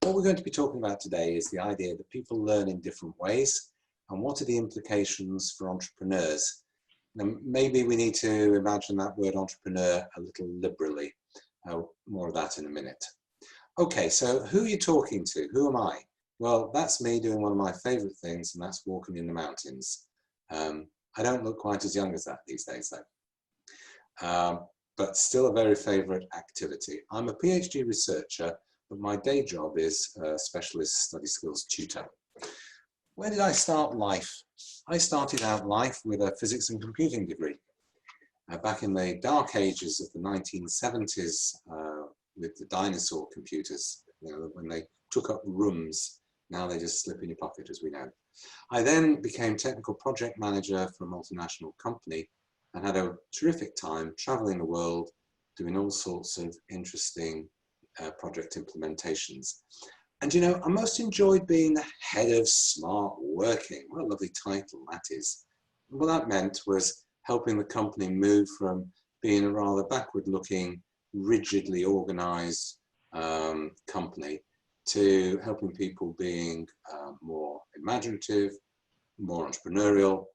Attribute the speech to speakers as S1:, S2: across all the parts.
S1: what we're going to be talking about today is the idea that people learn in different ways, and what are the implications for entrepreneurs. Now, maybe we need to imagine that word entrepreneur a little liberally. More of that in a minute. Okay, so who are you talking to? Who am I? Well, that's me doing one of my favorite things, and that's walking in the mountains. I don't look quite as young as that these days, though. But still a very favorite activity. I'm a PhD researcher, but my day job is a specialist study skills tutor. Where did I start life? I started out life with a physics and computing degree. Back in the dark ages of the 1970s, with the dinosaur computers, you know, when they took up rooms, now they just slip in your pocket, as we know. I then became technical project manager for a multinational company and had a terrific time traveling the world, doing all sorts of interesting project implementations. And you know, I most enjoyed being the head of smart working. What a lovely title that is. And what that meant was helping the company move from being a rather backward-looking, rigidly organized company to helping people being more imaginative, more entrepreneurial,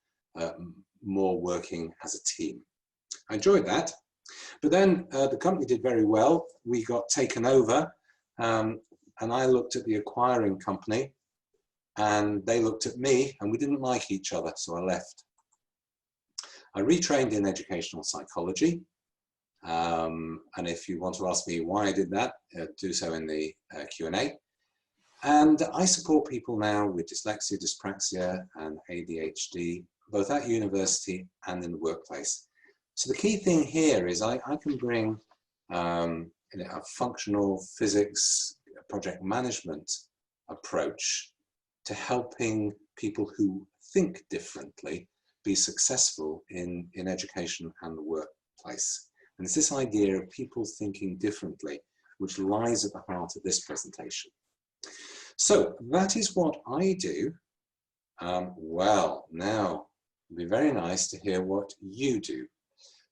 S1: more working as a team. I enjoyed that. But then the company did very well. We got taken over, and I looked at the acquiring company, and they looked at me, and we didn't like each other, so I left. I retrained in educational psychology, and if you want to ask me why I did that, do so in the Q&A. And I support people now with dyslexia, dyspraxia, and ADHD, both at university and in the workplace. So the key thing here is I can bring a functional physics project management approach to helping people who think differently be successful in education and the workplace. And it's this idea of people thinking differently which lies at the heart of this presentation. So that is what I do. Well, now it'd be very nice to hear what you do.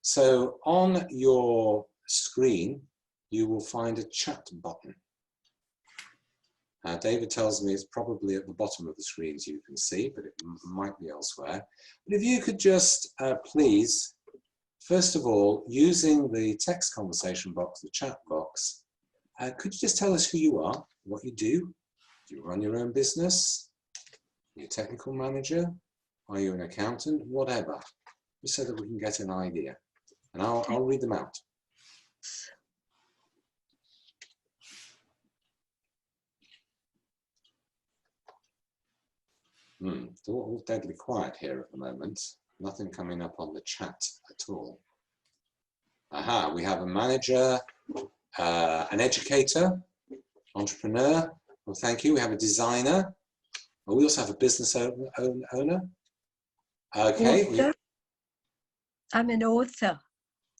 S1: So on your screen, you will find a chat button. David tells me it's probably at the bottom of the screen, as you can see, but it might be elsewhere. But if you could just please, first of all, using the text conversation box, the chat box, could you just tell us who you are, what you do? Do you run your own business? Are you a technical manager? Are you an accountant? Whatever, just so that we can get an idea. And I'll read them out. It's all deadly quiet here at the moment. Nothing coming up on the chat at all. Aha, we have a manager, an educator, entrepreneur. Well, thank you. We have a designer. Oh, we also have a business owner. Okay.
S2: I'm an author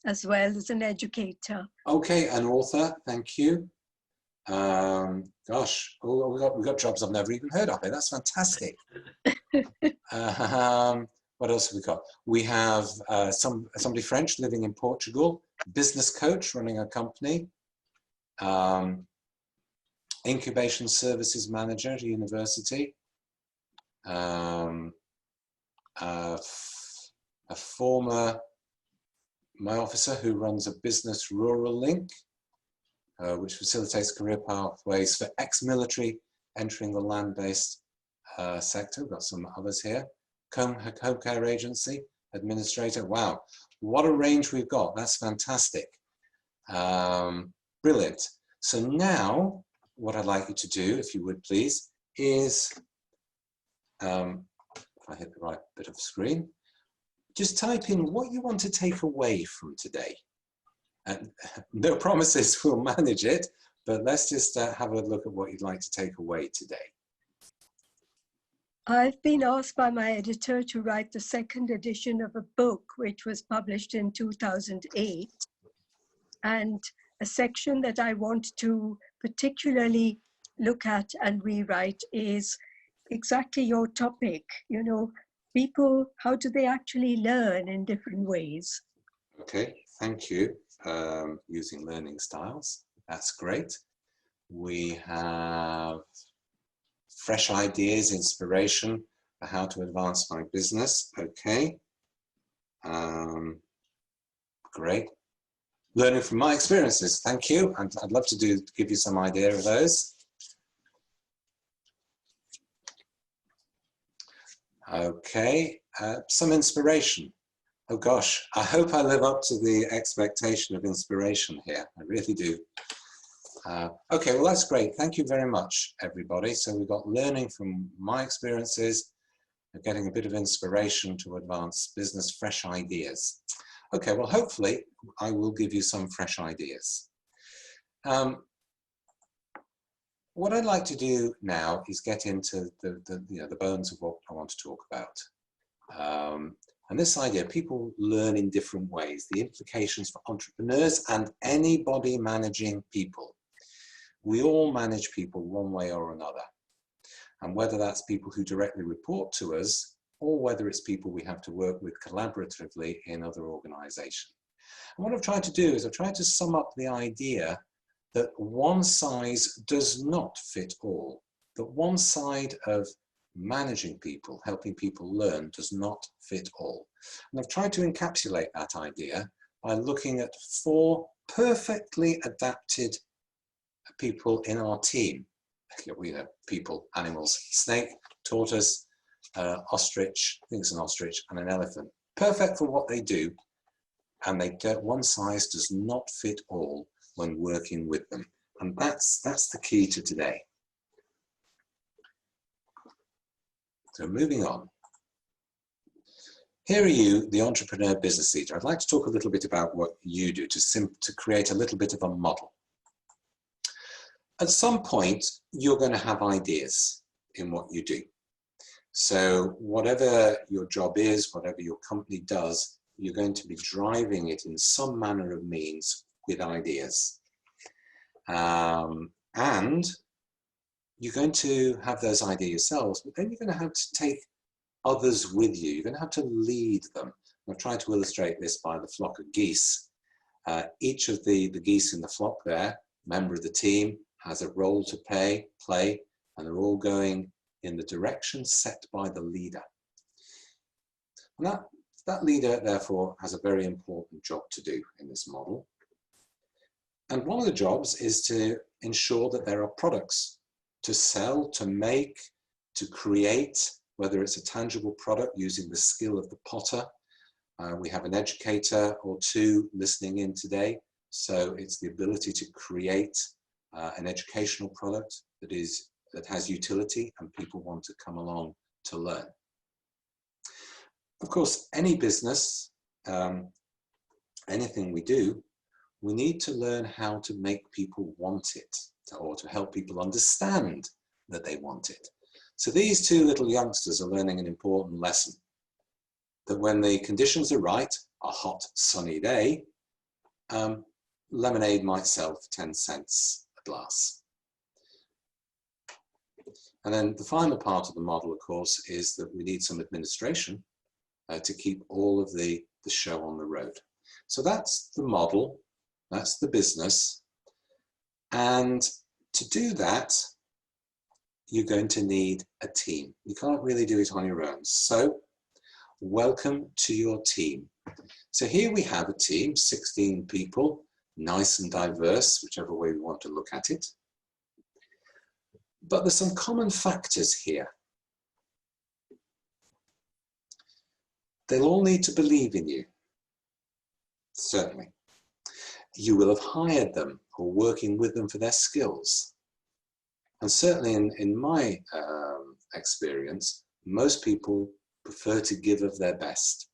S2: as well as an educator.
S1: Okay, an author. Thank you. Gosh, we've got jobs I've never even heard of. That's fantastic. What else have we got? We have somebody French living in Portugal, business coach running a company, incubation services manager at a university, a former my officer who runs a business rural link, which facilitates career pathways for ex-military entering the land-based sector. We've got some others here. Home care agency, administrator. Wow, what a range we've got. That's fantastic. Brilliant. So now, what I'd like you to do, if you would please, is, if I hit the right bit of the screen, just type in what you want to take away from today. And no promises, we'll manage it, but let's just have a look at what you'd like to take away today.
S2: I've been asked by my editor to write the second edition of a book which was published in 2008. And a section that I want to particularly look at and rewrite is exactly your topic. You know, people, how do they actually learn in different ways?
S1: Okay, thank you. Using learning styles, that's great. We have fresh ideas, inspiration for how to advance my business. Okay. Great. Learning from my experiences. Thank you. And I'd love to give you some idea of those. Okay. Some inspiration. Oh gosh, I hope I live up to the expectation of inspiration here. I really do. Okay, well, that's great. Thank you very much, everybody. So we've got learning from my experiences, getting a bit of inspiration to advance business, fresh ideas. Okay, well, hopefully I will give you some fresh ideas. What I'd like to do now is get into the bones of what I want to talk about. And this idea, people learn in different ways, the implications for entrepreneurs and anybody managing people. We all manage people one way or another. And whether that's people who directly report to us, or whether it's people we have to work with collaboratively in other organizations. And what I've tried to do is I've tried to sum up the idea that one size does not fit all, that one side of managing people, helping people learn, does not fit all. And I've tried to encapsulate that idea by looking at 4 perfectly adapted people in our team. We know people, animals, snake, tortoise, ostrich, I think it's an ostrich, and an elephant. Perfect for what they do, and one size does not fit all when working with them. And that's the key to today. So moving on. Here are you, the entrepreneur business leader. I'd like to talk a little bit about what you do to create a little bit of a model. At some point, you're going to have ideas in what you do. So whatever your job is, whatever your company does, you're going to be driving it in some manner of means with ideas. And you're going to have those ideas yourselves, but then you're going to have to take others with you. You're going to have to lead them. I've tried to illustrate this by the flock of geese. Each of the geese in the flock there, member of the team, has a role to play, and they're all going in the direction set by the leader. And that leader, therefore, has a very important job to do in this model. And one of the jobs is to ensure that there are products to sell, to make, to create, whether it's a tangible product using the skill of the potter. We have an educator or 2 listening in today. So it's the ability to create an educational product that has utility and people want to come along to learn. Of course, any business, anything we do, we need to learn how to make people want it, or to help people understand that they want it. So these 2 little youngsters are learning an important lesson, that when the conditions are right, a hot sunny day, lemonade might sell for 10 cents a glass. And then the final part of the model, of course, is that we need some administration to keep all of the show on the road. So that's the model, that's the business. And to do that, you're going to need a team. You can't really do it on your own. So welcome to your team. So here we have a team, 16 people, nice and diverse, whichever way we want to look at it. But there's some common factors here. They'll all need to believe in you, certainly. You will have hired them or working with them for their skills. And certainly in my experience, most people prefer to give of their best,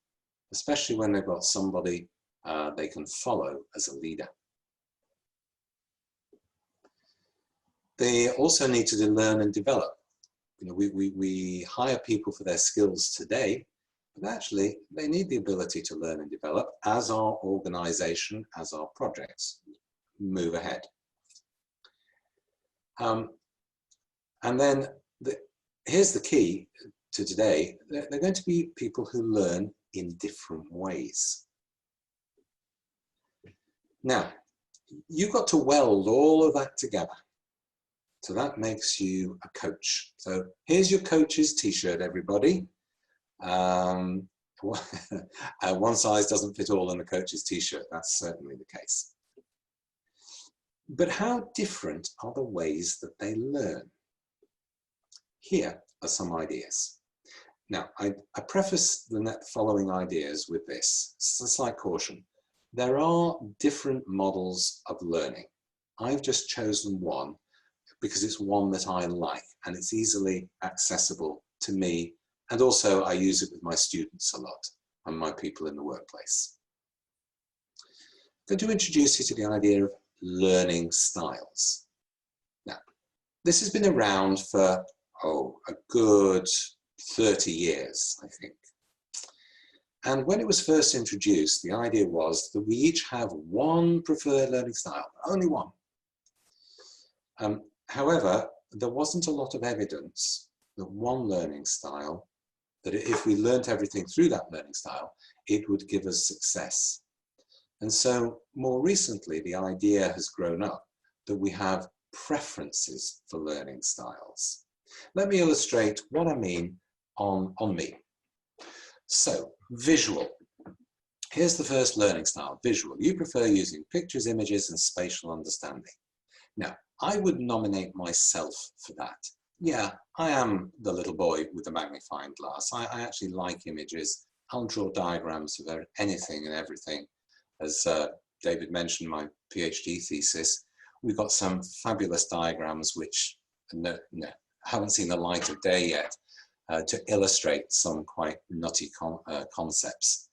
S1: especially when they've got somebody they can follow as a leader. They also need to learn and develop. You know, we hire people for their skills today, but actually they need the ability to learn and develop as our organization, as our projects move ahead. And then here's the key to today. They're going to be people who learn in different ways. Now, you've got to weld all of that together. So that makes you a coach. So here's your coach's t-shirt, everybody. One size doesn't fit all in a coach's t-shirt. That's certainly the case. But how different are the ways that they learn? Here are some ideas. Now, I preface the following ideas with this. It's a slight caution. There are different models of learning. I've just chosen one because it's one that I like and it's easily accessible to me. And also I use it with my students a lot and my people in the workplace. I'm going to introduce you to the idea of learning styles. Now, this has been around for, a good 30 years, I think. And when it was first introduced, the idea was that we each have one preferred learning style, only one. However, there wasn't a lot of evidence that one learning style, that if we learnt everything through that learning style, it would give us success. And so more recently, the idea has grown up that we have preferences for learning styles. Let me illustrate what I mean on me. So, visual. Here's the first learning style, visual. You prefer using pictures, images, and spatial understanding. Now, I would nominate myself for that. Yeah, I am the little boy with the magnifying glass. I actually like images. I'll draw diagrams of anything and everything. As David mentioned, my PhD thesis, we've got some fabulous diagrams which haven't seen the light of day yet to illustrate some quite nutty concepts.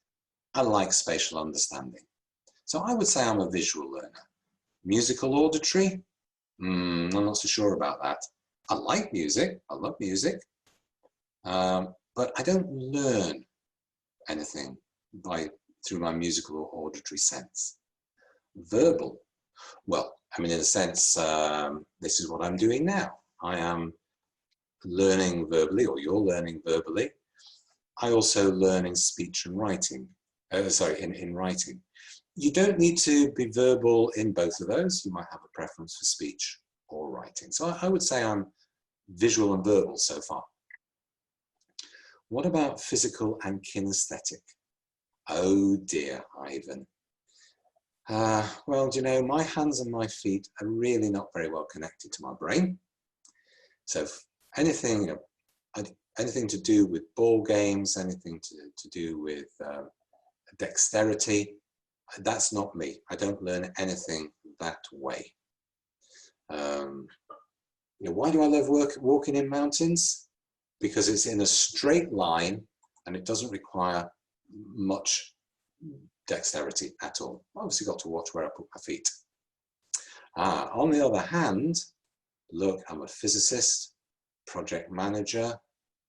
S1: I like spatial understanding. So I would say I'm a visual learner. Musical auditory? I'm not so sure about that. I like music, I love music, but I don't learn anything through my musical or auditory sense. Verbal, well, I mean, in a sense, this is what I'm doing now. I am learning verbally, or you're learning verbally. I also learn in speech and writing, in writing. You don't need to be verbal in both of those. You might have a preference for speech or writing. So I would say I'm visual and verbal so far. What about physical and kinesthetic? Oh dear, Ivan. Well, do you know, my hands and my feet are really not very well connected to my brain. So anything to do with ball games, anything to do with dexterity, that's not me. I don't learn anything that way. Why do I love walking in mountains? Because it's in a straight line and it doesn't require much dexterity at all. Obviously got to watch where I put my feet. On the other hand, look, I'm a physicist, project manager,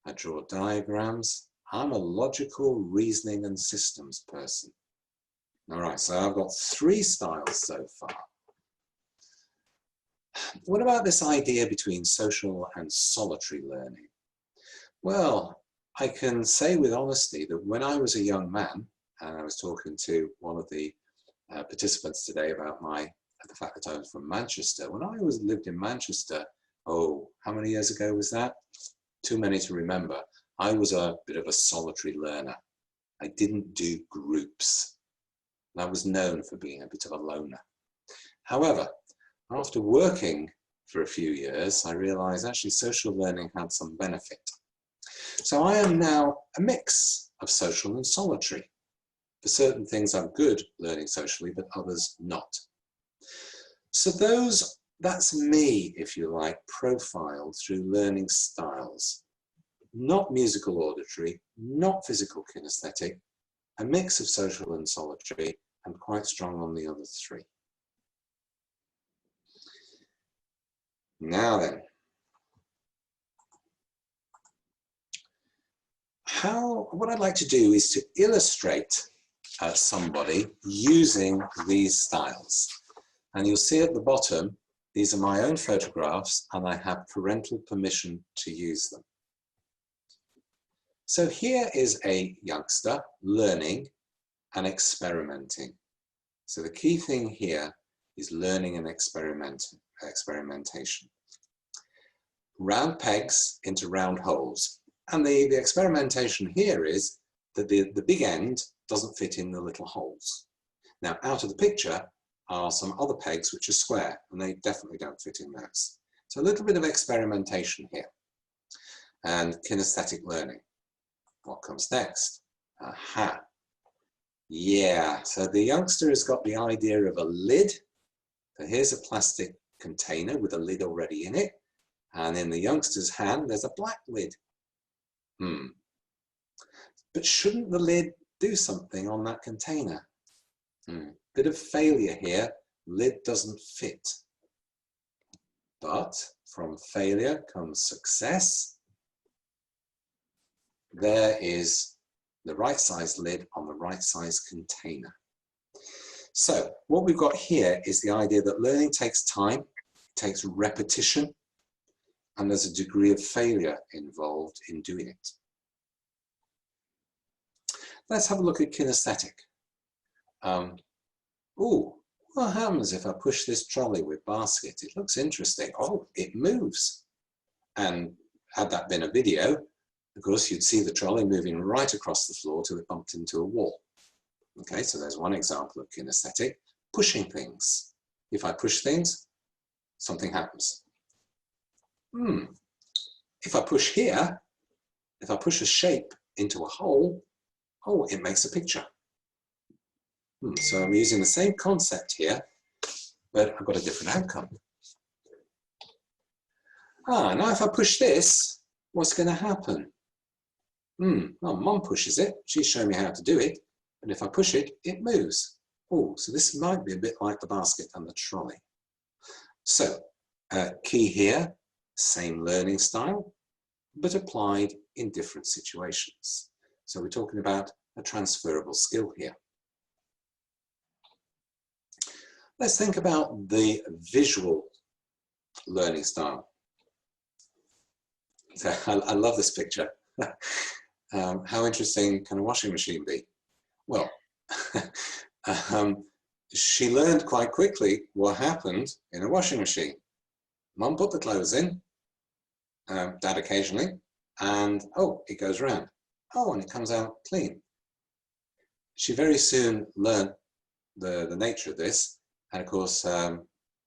S1: I draw diagrams. I'm a logical reasoning and systems person. All right, so I've got 3 styles so far. What about this idea between social and solitary learning? Well, I can say with honesty that when I was a young man, and I was talking to one of the participants today about the fact that I was from Manchester. When I lived in Manchester, how many years ago was that? Too many to remember. I was a bit of a solitary learner. I didn't do groups. I was known for being a bit of a loner. However, after working for a few years, I realized actually social learning had some benefit. So I am now a mix of social and solitary. For certain things I'm good learning socially, but others not. So that's me, if you like, profiled through learning styles. Not musical auditory, not physical kinesthetic, a mix of social and solitary, and quite strong on the other 3. Now then, what I'd like to do is to illustrate somebody using these styles. And you'll see at the bottom, these are my own photographs and I have parental permission to use them. So here is a youngster learning and experimenting. So the key thing here is learning and experimentation. round pegs into round holes. And the experimentation here is that the big end doesn't fit in the little holes. Now, out of the picture are some other pegs which are square, and they definitely don't fit in those. So a little bit of experimentation here. And kinesthetic learning. What comes next? Aha. Yeah, so the youngster has got the idea of a lid. So here's a plastic container with a lid already in it. And in the youngster's hand, there's a black lid. But shouldn't the lid do something on that container? Bit of failure here. Lid doesn't fit. But from failure comes success. There is the right size lid on the right size container. So what we've got here is the idea that learning takes time, takes repetition, and there's a degree of failure involved in doing it. Let's have a look at kinesthetic. What happens if I push this trolley with basket? It looks interesting. Oh, it moves. And had that been a video, of course, you'd see the trolley moving right across the floor till it bumped into a wall. Okay, so there's one example of kinesthetic, pushing things. If I push things, something happens. If I push here, if I push a shape into a hole, oh, it makes a picture. So I'm using the same concept here, but I've got a different outcome. Now if I push this, what's going to happen? Well, Mom pushes it. She's showing me how to do it. And if I push it, it moves. Oh, so this might be a bit like the basket and the trolley. So, key here, same learning style, but applied in different situations. So we're talking about a transferable skill here. Let's think about the visual learning style. So I love this picture. How interesting can a washing machine be? Well, she learned quite quickly what happened in a washing machine. Mum put the clothes in, Dad occasionally, and oh, it goes round. Oh, and it comes out clean. She very soon learned the nature of this, and of course, a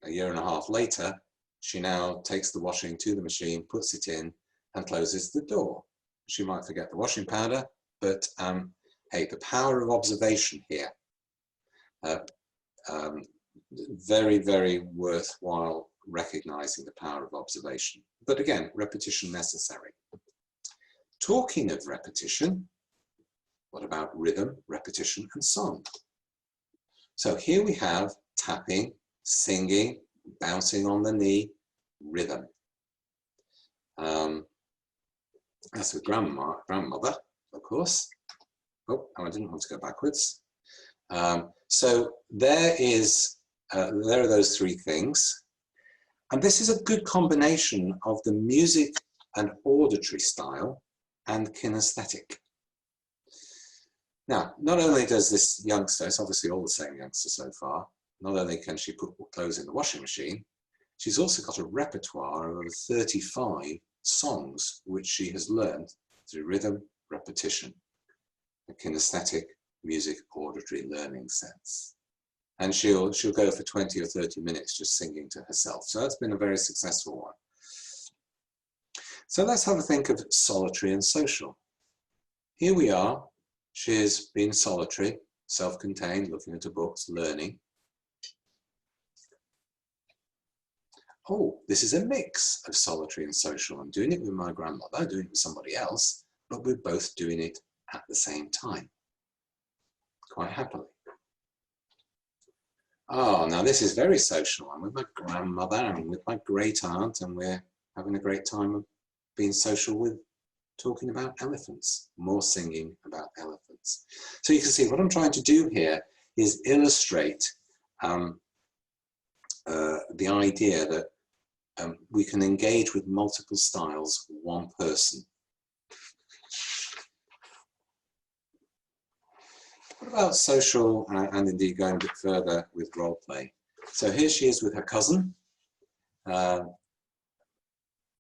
S1: year and a half later, she now takes the washing to the machine, puts it in, and closes the door. She might forget the washing powder, but hey, the power of observation here. Very, very worthwhile recognizing the power of observation. But again, repetition necessary. Talking of repetition, what about rhythm, repetition, and song? So here we have tapping, singing, bouncing on the knee, rhythm. That's with grandmother, of course. Oh, I didn't want to go backwards. So there are those three things. And this is a good combination of the music and auditory style and kinesthetic. Now, not only does this youngster, it's obviously all the same youngster so far, not only can she put clothes in the washing machine, she's also got a repertoire of over 35 songs which she has learned through rhythm, repetition, a kinesthetic, music, auditory learning sense. And she'll go for 20 or 30 minutes just singing to herself. So that's been a very successful one. So let's have a think of solitary and social. Here we are. She's been solitary, self-contained, looking at her books, learning. Oh, this is a mix of solitary and social. I'm doing it with my grandmother, doing it with somebody else, but we're both doing it at the same time, quite happily. Oh, now this is very social. I'm with my grandmother, I'm with my great aunt, and we're having a great time of being social with talking about elephants, more singing about elephants. So you can see what I'm trying to do here is illustrate the idea that we can engage with multiple styles, one person. What about social and indeed going a bit further with role play? So here she is with her cousin.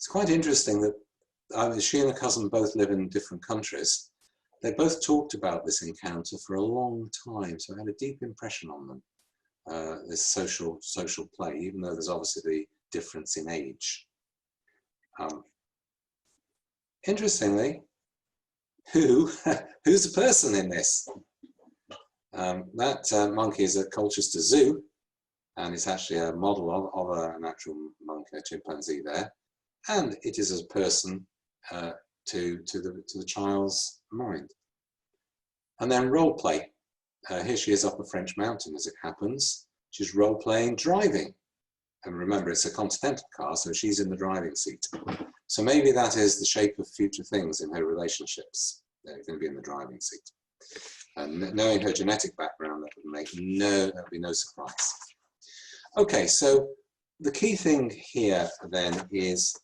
S1: It's quite interesting that she and her cousin both live in different countries. They both talked about this encounter for a long time, so it had a deep impression on them, this social play, even though there's obviously the difference in age. Interestingly, who's the person in this? That monkey is at Colchester Zoo, and it's actually a model of an actual monkey, a chimpanzee there, and it is a person to the child's mind. And then role play. Here she is up a French mountain, as it happens. She's role playing driving, and remember it's a Continental car, so she's in the driving seat. So maybe that is the shape of future things in her relationships. They're going to be in the driving seat. And knowing her genetic background, that would be no surprise. Okay, so the key thing here then is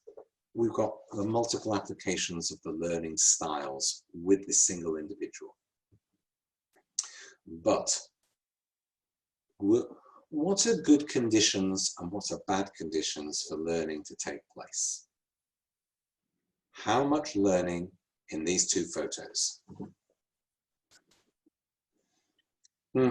S1: we've got the multiple applications of the learning styles with this single individual. But what are good conditions and what are bad conditions for learning to take place? How much learning in these two photos?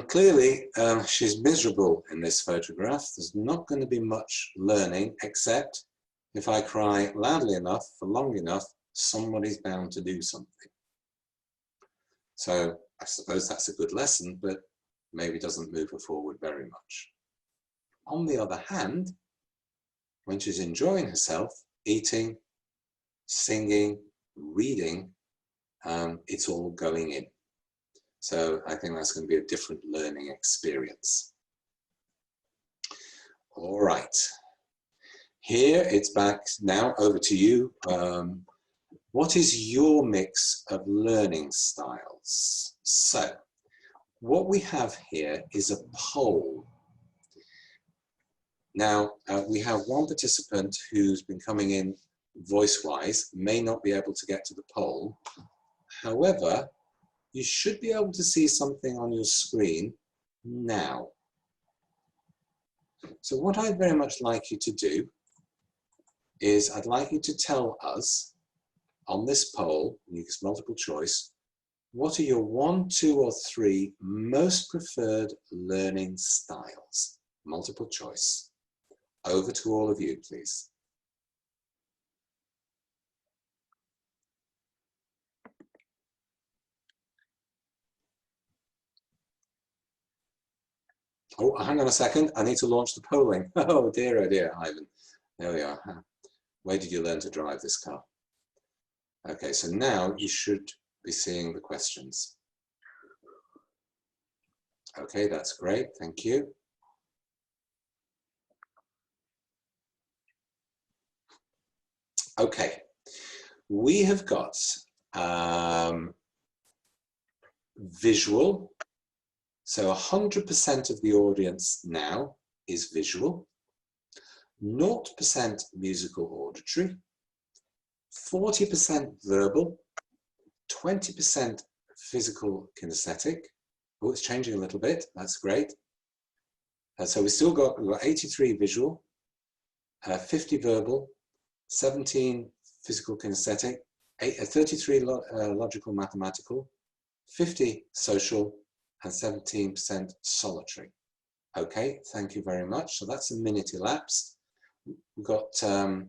S1: Clearly, she's miserable in this photograph. There's not going to be much learning, except if I cry loudly enough for long enough, somebody's bound to do something. So I suppose that's a good lesson, but maybe doesn't move her forward very much. On the other hand, when she's enjoying herself, eating, singing, reading, it's all going in. So I think that's going to be a different learning experience. All right. Here it's back now over to you. What is your mix of learning styles? So what we have here is a poll. Now, we have one participant who's been coming in voice-wise, may not be able to get to the poll. However, you should be able to see something on your screen now. So what I'd very much like you to do is I'd like you to tell us on this poll, use multiple choice, what are your 1, 2, or 3 most preferred learning styles? Multiple choice. Over to all of you, please. Oh, hang on a second. I need to launch the polling. Oh dear, Ivan. There we are. Where did you learn to drive this car? Okay, so now you should be seeing the questions. Okay, that's great. Thank you. Okay, we have got visual. So 100% of the audience now is visual, 0% musical auditory, 40% verbal, 20% physical kinesthetic. Oh, it's changing a little bit. That's great. So we've got 83 visual, 50 verbal, 17 physical kinesthetic, 33 logical mathematical, 50 social, and 17% solitary. Okay, thank you very much. So that's a minute elapsed. We've got, so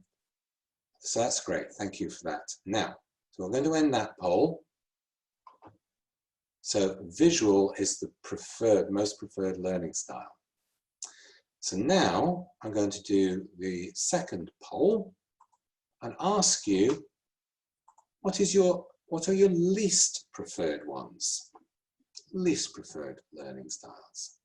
S1: that's great. Thank you for that. Now, so we're going to end that poll. So visual is the most preferred learning style. So now I'm going to do the second poll and ask you, what are your least preferred ones? Least preferred learning styles.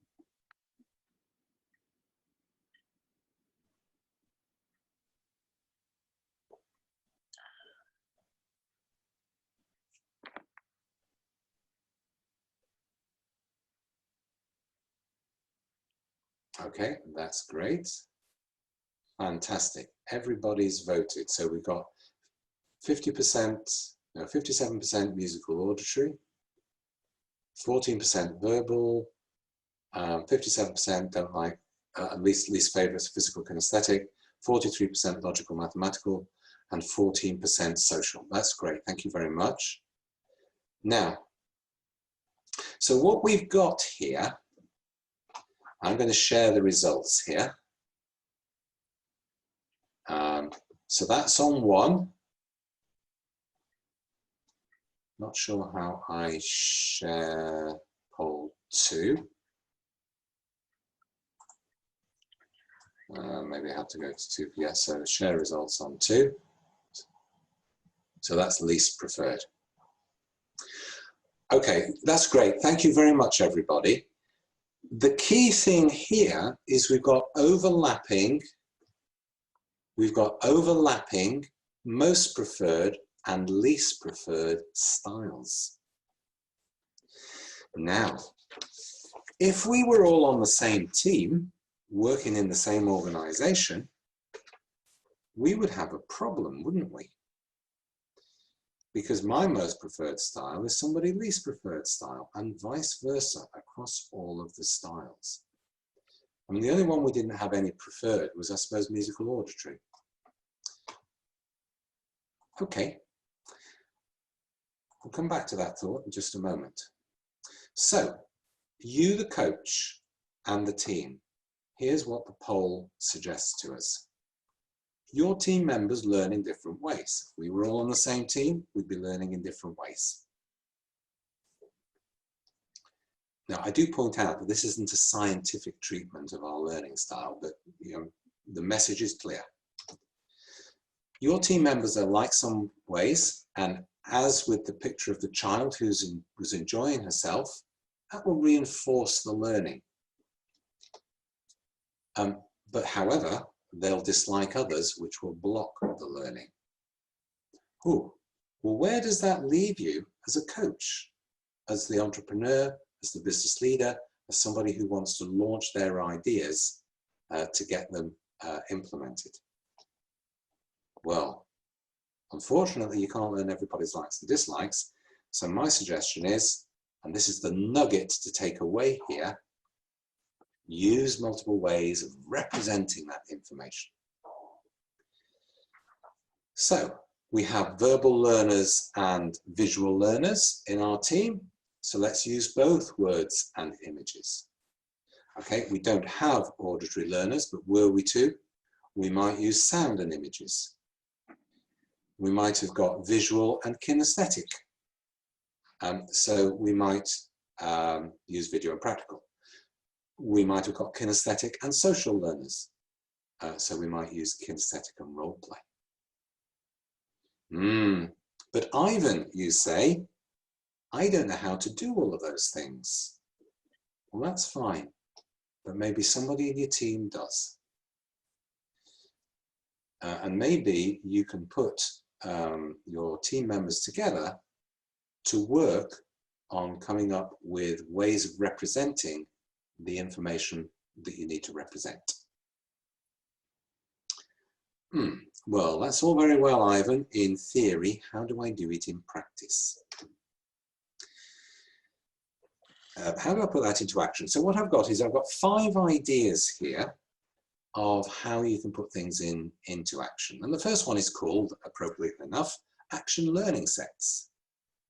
S1: Okay, that's great. Fantastic. Everybody's voted. So we've got 57% musical auditory, 14% verbal, 57% don't like, least favorites physical kinesthetic, 43% logical mathematical, and 14% social. That's great, thank you very much. Now, so what we've got here, I'm going to share the results here. So that's on 1. Not sure how I share poll 2. Maybe I have to go to 2. Yeah, so share results on 2. So that's least preferred. Okay, that's great. Thank you very much, everybody. The key thing here is we've got overlapping most preferred and least preferred styles. Now, if we were all on the same team, working in the same organization, we would have a problem, wouldn't we? Because my most preferred style is somebody's least preferred style, and vice versa across all of the styles. I mean, the only one we didn't have any preferred was, I suppose, musical auditory. Okay, we'll come back to that thought in just a moment. So, you, the coach, and the team, here's what the poll suggests to us. Your team members learn in different ways. If we were all on the same team, we'd be learning in different ways. Now, I do point out that this isn't a scientific treatment of our learning style, but the message is clear. Your team members are like some ways, and as with the picture of the child who's enjoying herself, that will reinforce the learning. But however, they'll dislike others, which will block the learning. Ooh, well, where does that leave you as a coach, as the entrepreneur, as the business leader, as somebody who wants to launch their ideas to get them implemented? Well, unfortunately, you can't learn everybody's likes and dislikes. So my suggestion is, and this is the nugget to take away here, use multiple ways of representing that information. So we have verbal learners and visual learners in our team. So let's use both words and images. Okay, we don't have auditory learners, but were we to, we might use sound and images. We might have got visual and kinesthetic. So we might use video and practical. We might have got kinesthetic and social learners. So we might use kinesthetic and role play. But Ivan, you say, I don't know how to do all of those things. Well, that's fine, but maybe somebody in your team does. And maybe you can put your team members together to work on coming up with ways of representing the information that you need to represent. Well, that's all very well, Ivan, in theory. How do I do it in practice? How do I put that into action? So what I've got is I've got 5 ideas here of how you can put things into action. And the first one is called, appropriately enough, action learning sets.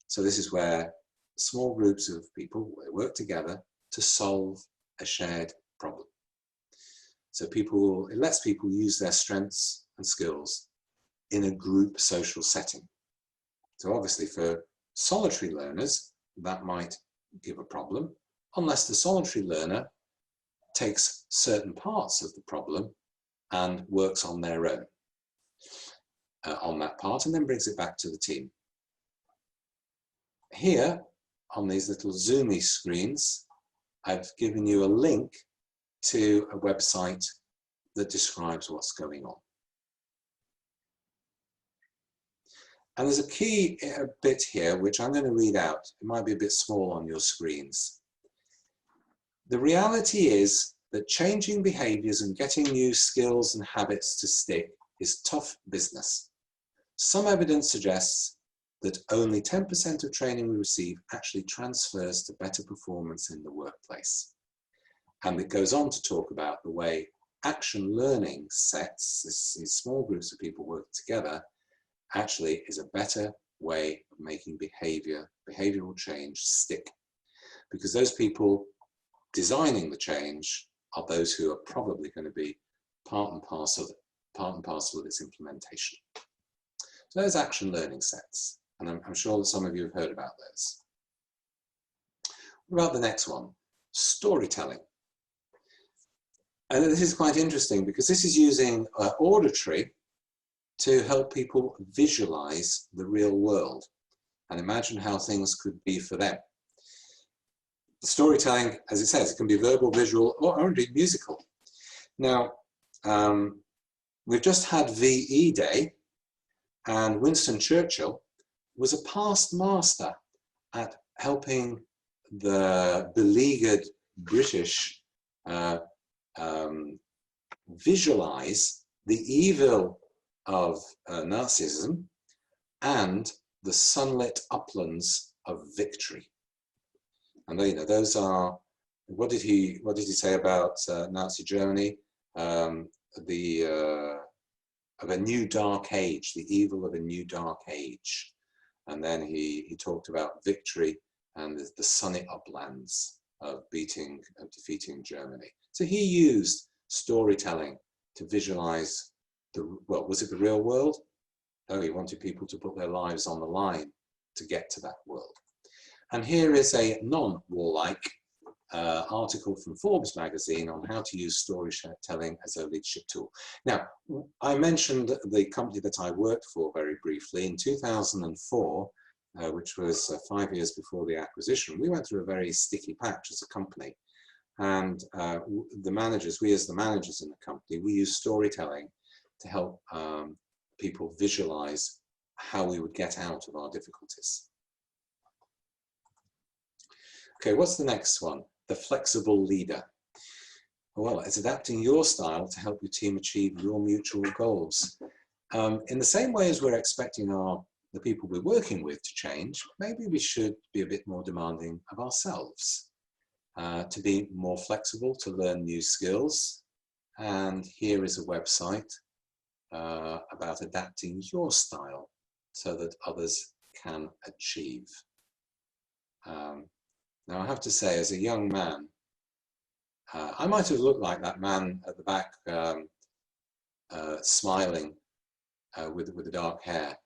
S1: So this is where small groups of people work together to solve a shared problem. So it lets people use their strengths and skills in a group social setting. So obviously for solitary learners, that might give a problem, unless the solitary learner takes certain parts of the problem and works on their own on that part, and then brings it back to the team. Here, on these little zoomy screens, I've given you a link to a website that describes what's going on. And there's a key bit here, which I'm going to read out. It might be a bit small on your screens. The reality is that changing behaviors and getting new skills and habits to stick is tough business. Some evidence suggests that only 10% of training we receive actually transfers to better performance in the workplace. And it goes on to talk about the way action learning sets, these small groups of people work together, actually is a better way of making behavioral change stick. Because those people designing the change are those who are probably going to be part and parcel of its implementation. So there's action learning sets, and I'm sure that some of you have heard about those. What about the next one? Storytelling. And this is quite interesting because this is using auditory to help people visualize the real world and imagine how things could be for them. The storytelling, as it says, it can be verbal, visual, or indeed musical. Now, we've just had VE Day, and Winston Churchill was a past master at helping the beleaguered British visualize the evil of Nazism and the sunlit uplands of victory. And you know, those are, what did he say about Nazi Germany? Of a new dark age, the evil of a new dark age. And then he talked about victory and the sunny uplands of defeating Germany. So he used storytelling to visualize well, was it the real world? No, he wanted people to put their lives on the line to get to that world. And here is a non-warlike article from Forbes magazine on how to use storytelling as a leadership tool. Now, I mentioned the company that I worked for very briefly. In 2004, which was 5 years before the acquisition, we went through a very sticky patch as a company. And the managers, we as the managers in the company, we used storytelling to help people visualize how we would get out of our difficulties. Okay, what's the next one? The flexible leader. Well, it's adapting your style to help your team achieve your mutual goals. In the same way as we're expecting the people we're working with to change, maybe we should be a bit more demanding of ourselves, to be more flexible, to learn new skills. And here is a website about adapting your style so that others can achieve. Now, I have to say, as a young man, I might have looked like that man at the back, smiling with the dark hair.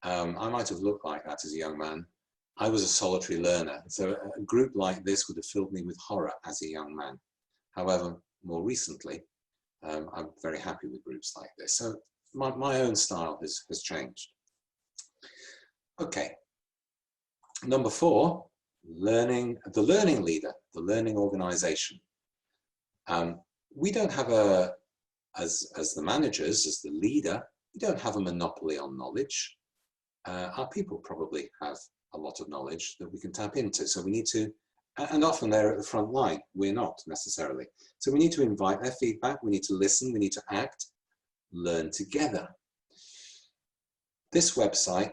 S1: I might have looked like that as a young man. I was a solitary learner, so a group like this would have filled me with horror as a young man. However, more recently, I'm very happy with groups like this. So my own style has changed. Okay, number 4. The learning leader, the learning organization. We don't have as the managers, as the leader, we don't have a monopoly on knowledge. Our people probably have a lot of knowledge that we can tap into. So we need to, and often they're at the front line, we're not necessarily. So we need to invite their feedback, we need to listen, we need to act, learn together. This website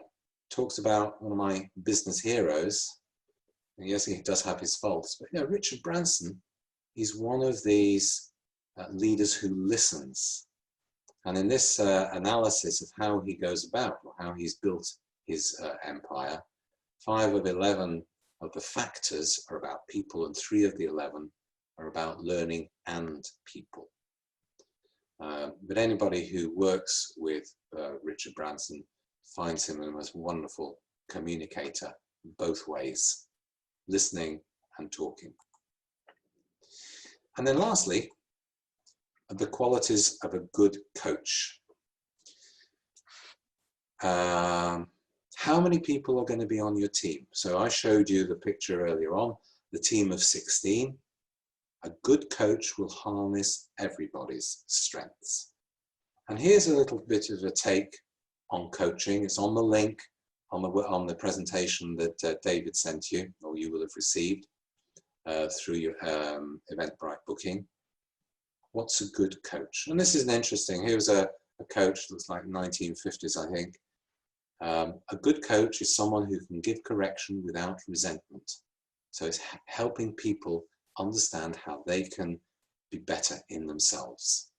S1: talks about one of my business heroes. And yes, he does have his faults, but you know, Richard Branson is one of these leaders who listens. And in this analysis of how he goes about, or how he's built his empire, 5 of 11 of the factors are about people, and 3 of the 11 are about learning and people. But anybody who works with Richard Branson finds him the most wonderful communicator both ways, listening and talking. And then lastly, the qualities of a good coach. How many people are going to be on your team? So I showed you the picture earlier on, the team of 16. A good coach will harness everybody's strengths. And here's a little bit of a take on coaching. It's on the link on the presentation that David sent you, or you will have received through your Eventbrite booking. What's a good coach? And this is an interesting, here's a coach, looks like 1950s, I think. A good coach is someone who can give correction without resentment. So it's helping people understand how they can be better in themselves.